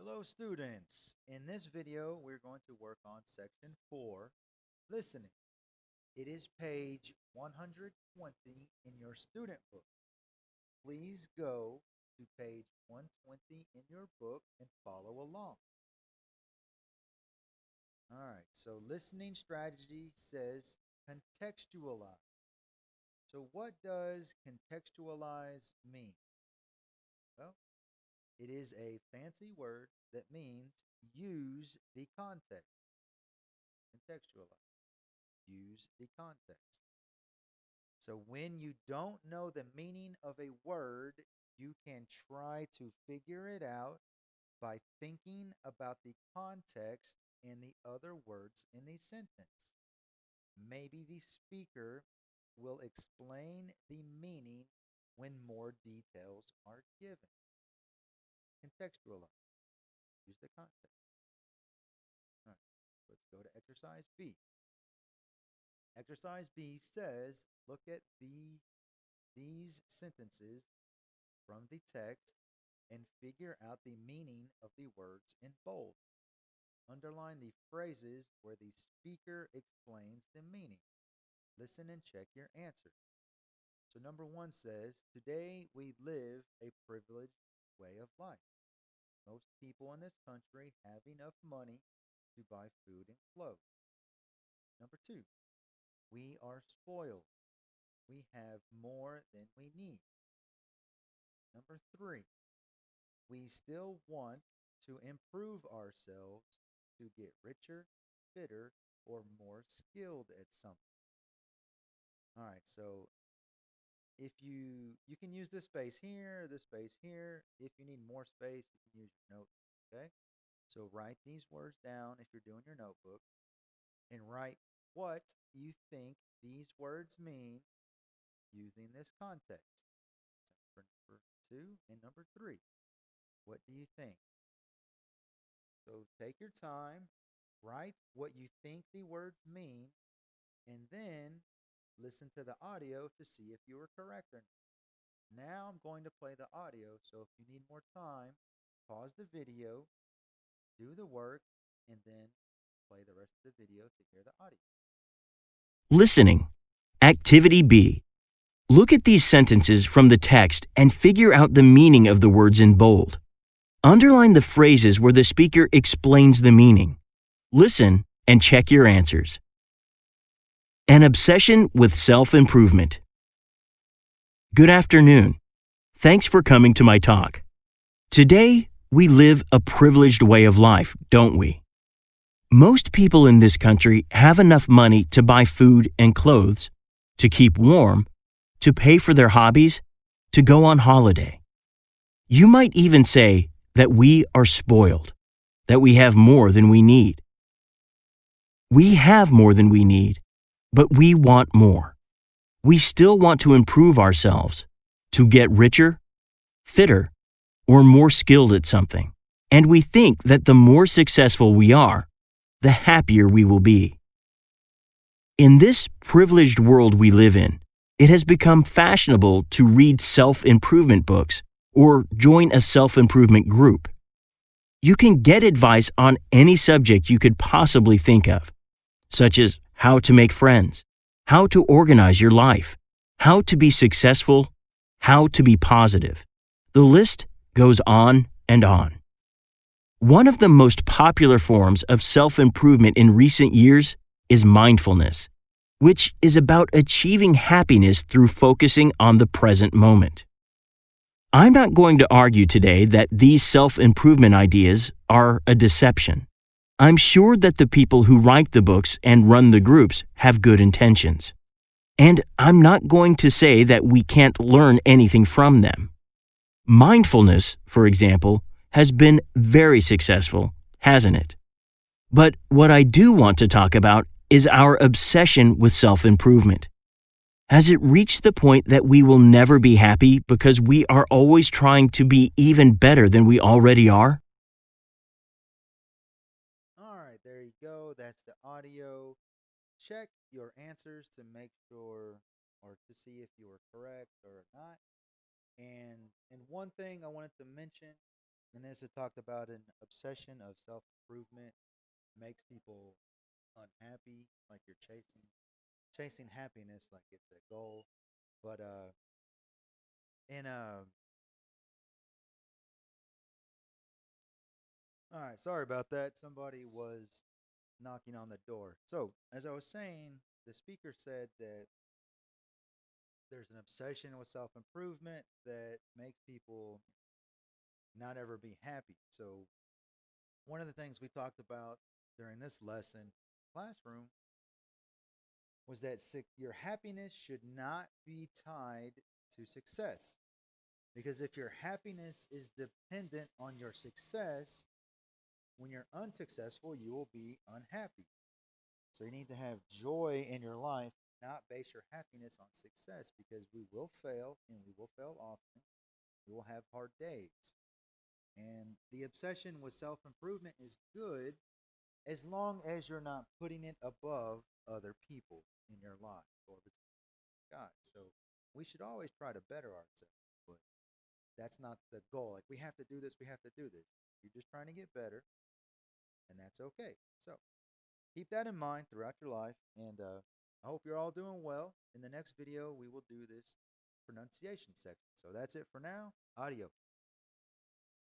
Hello students. In this video, we're going to work on section 4, listening. It is page 120 in your student book. Please go to page 120 in your book and follow along. All right, so listening strategy says contextualize. So what does contextualize mean? Well, it is a fancy word that means use the context. Contextualize. Use the context. So when you don't know the meaning of a word, you can try to figure it out by thinking about the context and the other words in the sentence. Maybe the speaker will explain the meaning when more details are given. Contextualize. Use the context. All right, let's go to exercise B. Exercise B says look at these sentences from the text and figure out the meaning of the words in bold. Underline the phrases where the speaker explains the meaning. Listen and check your answer. So, number one says, today we live a privileged way of life. Most people in this country have enough money to buy food and clothes. Number two, we are spoiled. We have more than we need. Number three, we still want to improve ourselves to get richer, fitter, or more skilled at something. All right, so if you can use this space here, this space here. If you need more space, you can use your notebook, okay? So write these words down if you're doing your notebook and write what you think these words mean using this context. For number two and number three. What do you think? So take your time, write what you think the words mean, and then listen to the audio to see if you were correct or not. Now I'm going to play the audio, so if you need more time, pause the video, do the work, and then play the rest of the video to hear the audio. Listening. Activity B. Look at these sentences from the text and figure out the meaning of the words in bold. Underline the phrases where the speaker explains the meaning. Listen and check your answers. An obsession with self-improvement. Good afternoon. Thanks for coming to my talk. Today, we live a privileged way of life, don't we? Most people in this country have enough money to buy food and clothes, to keep warm, to pay for their hobbies, to go on holiday. You might even say that we are spoiled, that we have more than we need. We have more than we need, but we want more. We still want to improve ourselves, to get richer, fitter, or more skilled at something. And we think that the more successful we are, the happier we will be. In this privileged world we live in, it has become fashionable to read self-improvement books or join a self-improvement group. You can get advice on any subject you could possibly think of, such as how to make friends, how to organize your life, how to be successful, how to be positive. The list goes on and on. One of the most popular forms of self-improvement in recent years is mindfulness, which is about achieving happiness through focusing on the present moment. I'm not going to argue today that these self-improvement ideas are a deception. I'm sure that the people who write the books and run the groups have good intentions. And I'm not going to say that we can't learn anything from them. Mindfulness, for example, has been very successful, hasn't it? But what I do want to talk about is our obsession with self-improvement. Has it reached the point that we will never be happy because we are always trying to be even better than we already are? All right, there you go. That's the audio. Check your answers to make sure or to see if you are correct or not. And one thing I wanted to mention And this is talked about an obsession of self improvement makes people unhappy, like you're chasing happiness, like it's a goal. But in all right, sorry about that. Somebody was knocking on the door. So as I was saying, the speaker said that there's an obsession with self improvement that makes people not ever be happy. So one of the things we talked about during this lesson classroom was that your happiness should not be tied to success. Because if your happiness is dependent on your success, when you're unsuccessful, you will be unhappy. So you need to have joy in your life, not base your happiness on success, because we will fail and we will fail often. We will have hard days. And the obsession with self improvement is good as long as you're not putting it above other people in your life or between God. So we should always try to better ourselves, but that's not the goal. Like we have to do this, we have to do this. You're just trying to get better, and that's okay. So keep that in mind throughout your life, and I hope you're all doing well. In the next video, we will do this pronunciation section. So that's it for now. Adios.